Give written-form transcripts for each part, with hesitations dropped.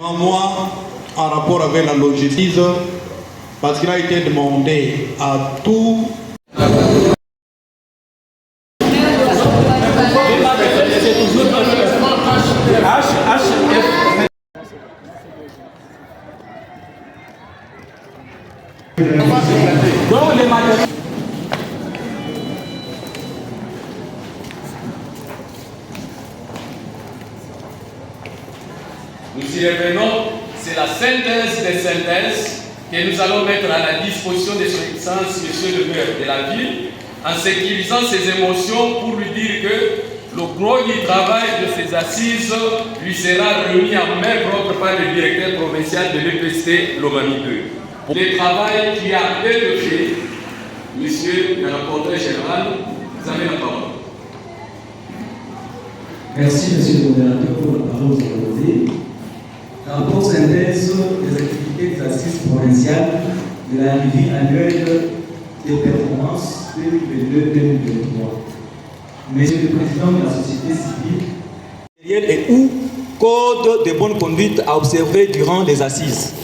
Moi, en rapport avec la logistique, parce qu'il a été demandé à tout. Nous y revenons, c'est la synthèse des synthèses que nous allons mettre à la disposition de son Excellence, Monsieur le maire de la ville, en sécurisant ses émotions pour lui dire que le gros du travail de ces assises lui sera remis en main propre par le directeur provincial de l'EPST Lomami 2. Le travail qui a été fait, Monsieur le rapporteur général, vous avez la parole. Merci, Monsieur le modérateur, pour la parole que vous avez donnée. Rapport synthèse des activités des assises provinciales de la revue annuelle des performances 2022-2023. Monsieur le Président de la société civile, et ou code de bonne conduite à observer durant les assises.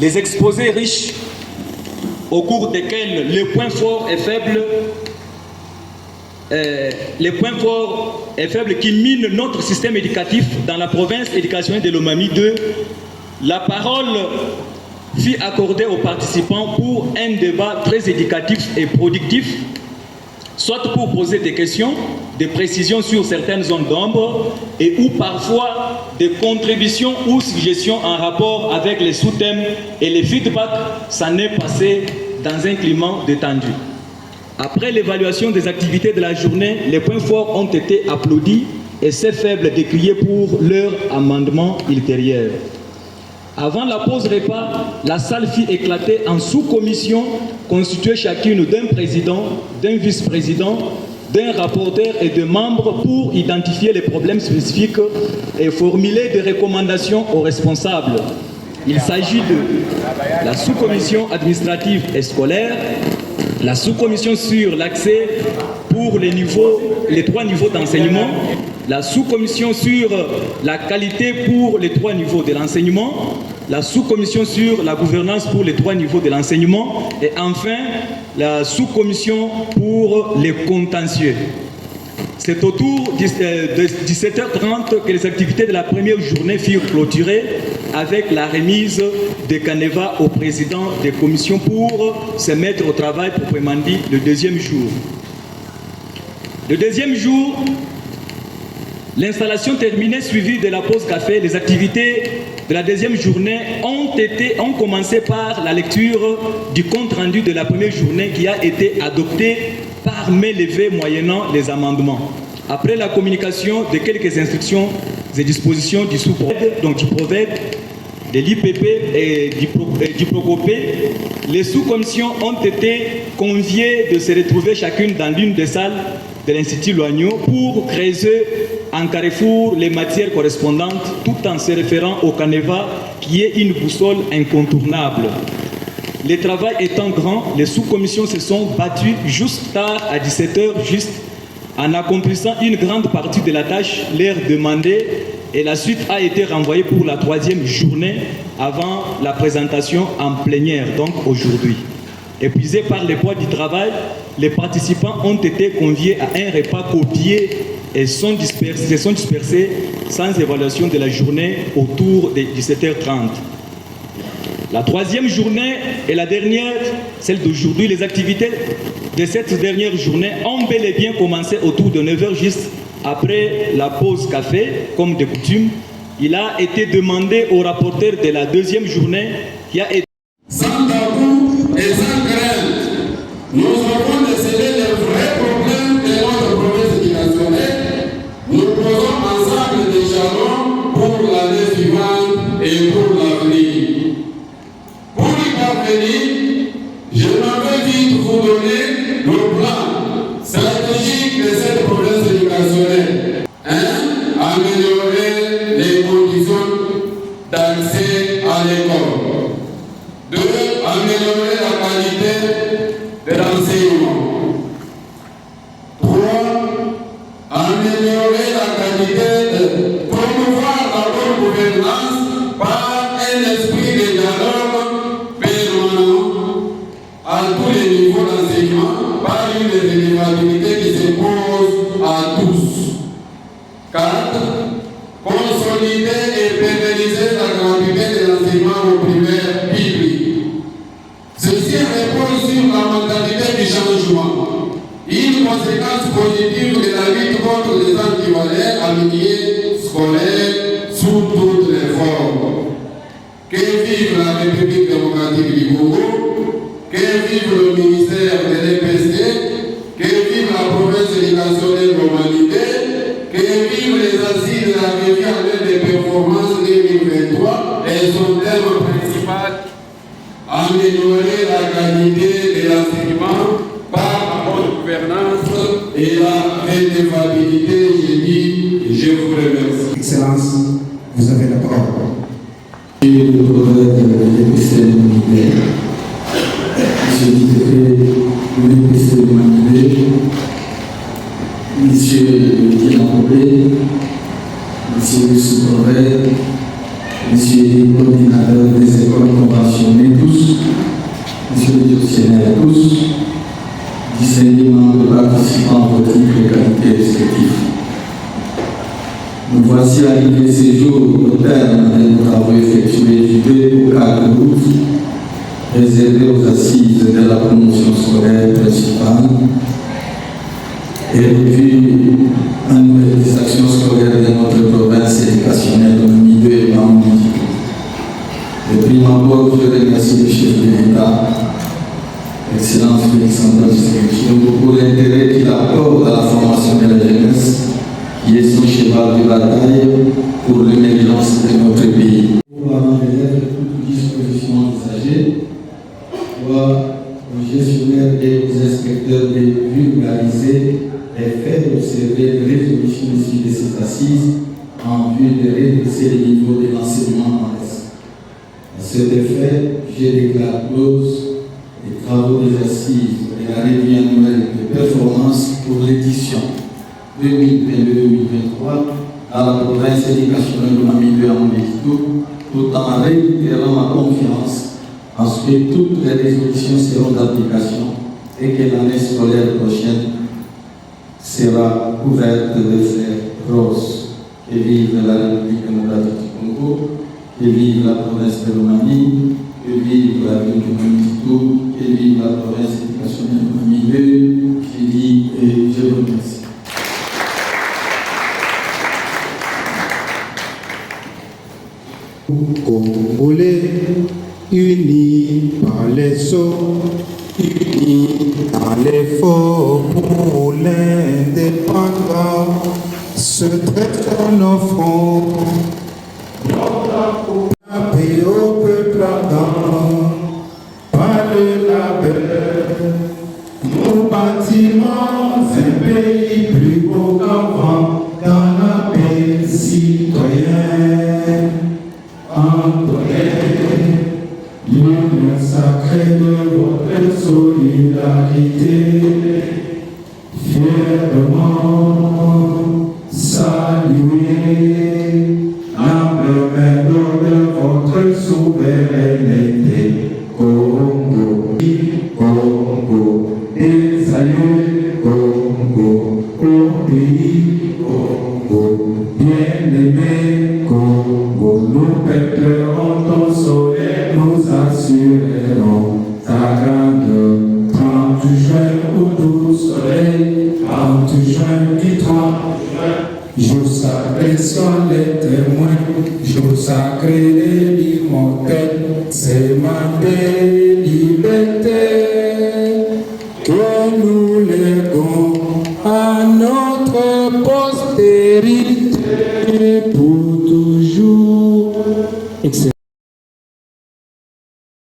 Les exposés riches au cours desquels les points forts et faibles qui minent notre système éducatif dans la province éducationnelle de Lomami 2, la parole fut accordée aux participants pour un débat très éducatif et productif, soit pour poser des questions, des précisions sur certaines zones d'ombre et ou parfois des contributions ou suggestions en rapport avec les sous-thèmes et les feedbacks s'en est passé dans un climat détendu. Après l'évaluation des activités de la journée, les points forts ont été applaudis et ces faibles décriés pour leur amendement ultérieur. Avant la pause repas, la salle fut éclatée en sous-commissions constituées chacune d'un président, d'un vice-président, d'un rapporteur et de membres pour identifier les problèmes spécifiques et formuler des recommandations aux responsables. Il s'agit de la sous-commission administrative et scolaire, la sous-commission sur l'accès pour les 3 niveaux d'enseignement, la sous-commission sur la qualité pour les 3 niveaux de l'enseignement, la sous-commission sur la gouvernance pour les 3 niveaux de l'enseignement et enfin la sous-commission pour les contentieux. C'est autour de 17h30 que les activités de la première journée furent clôturées avec la remise de canevas au président des commissions pour se mettre au travail proprement dit le deuxième jour. Le deuxième jour, l'installation terminée suivie de la pause café, les activités de la deuxième journée ont commencé par la lecture du compte-rendu de la première journée qui a été adopté par main levée moyennant les amendements. Après la communication de quelques instructions et dispositions du sous-prophète, donc du prophète, de l'IPP et du Procopé, les sous-commissions ont été conviées de se retrouver chacune dans l'une des salles de l'Institut Loagno pour creuser en carrefour les matières correspondantes tout en se référant au canevas qui est une boussole incontournable. Le travail étant grand, les sous-commissions se sont battues juste tard à 17h, juste en accomplissant une grande partie de la tâche leur demandée et la suite a été renvoyée pour la 3e journée avant la présentation en plénière, donc aujourd'hui. Épuisés par le poids du travail, les participants ont été conviés à un repas copié et se sont dispersés sans évaluation de la journée autour de 17h30. La 3e journée et la dernière, celle d'aujourd'hui, les activités de cette dernière journée ont bel et bien commencé autour de 9h juste après la pause café, comme de coutume. Il a été demandé au rapporteur de la 2e journée qui a été... Sans tabou et sans crainte, nous avons décelé les vrais problèmes de notre province éducationnelle. Nous posons ensemble des jalons pour l'année suivante et pour l'avenir. Pour y parvenir, je m'avais vite vous donner le plan stratégique de cette province éducationnelle. 1. Améliorer les conditions d'accès à l'école. 2. Améliorer la qualité de l'enseignement. 3. Améliorer la qualité de promouvoir la bonne gouvernance par franchement une conséquence positive de la lutte contre les antivaleurs à milieu scolaire sous toutes les formes. Que vive la République démocratique du Congo, que vive le ministère de l'EPSD, que vive la province éducationnelle de l'humanité, que vive les assises de la revue annuelle des performances 2023 et son thème principal, améliorer la qualité de l'enseignement par la bonne gouvernance et la redevabilité. Je vous remercie. Excellence, vous avez la parole. Monsieur le prophète de l'EPC de Manibé, Monsieur le décret de l'EPC de Manibé, Monsieur le Diamantopé, Monsieur le sous-prophète, Monsieur les coordinateurs des écoles conventionnées, tous, Monsieur les gestionnaires, tous, distingués membres participants à vos titres et qualités respectifs. Nous voici arrivés ces jours au terme des travaux effectués du 2 au 4 août, réservés aux assises de la promotion scolaire principale et revue annuelle des actions scolaires de notre province éducationnelle de Mami 2 et Mami. De prime abord, je remercie le chef de l'État, Excellence Félix-Antoine Tshisekedi, pour l'intérêt qu'il apporte à la formation de la jeunesse, qui est son cheval de bataille pour l'émergence de notre pays. Pour enlever toute disposition envisagée, aux gestionnaires et aux inspecteurs de vulgariser les faits d'observer les résolutions issues de ces assises en vue de redresser le niveau de l'enseignement en reste. À cet effet, je déclare close les travaux des assises et la revue annuelle de performance pour l'édition 2022-2023 à la province éducationnelle de Mami 2 à Mondéquito, tout en réitérant ma confiance en ce que toutes les résolutions seront d'application et que l'année scolaire prochaine sera couverte de fleurs roses. Que vive la République démocratique du Congo, que vive la province de Lomami, que vive la ville de Mondéquito, que vive la province éducationnelle de Mami 2, que vive et je vous remercie. Congolais, unis par les eaux, unis dans l'effort pour l'indépendance, traite nos fronts, la paix au peuple ardent, par le labeur, nos bâtiments, un pays plus beau qu'avant, dans la paix citoyenne. L'union sacrée de votre solidarité, fièrement saluer l'humble main de votre souveraineté. Congo, Congo, des aïeux, Congo, au pays, Congo, bien-aimé, Congo, nous peuplons ton soleil, nous assurerons ta grandeur. 30 juin au doux soleil, 30 juin et 30 juin, jour sacré sont les témoins, jour sacré de l'immortel, c'est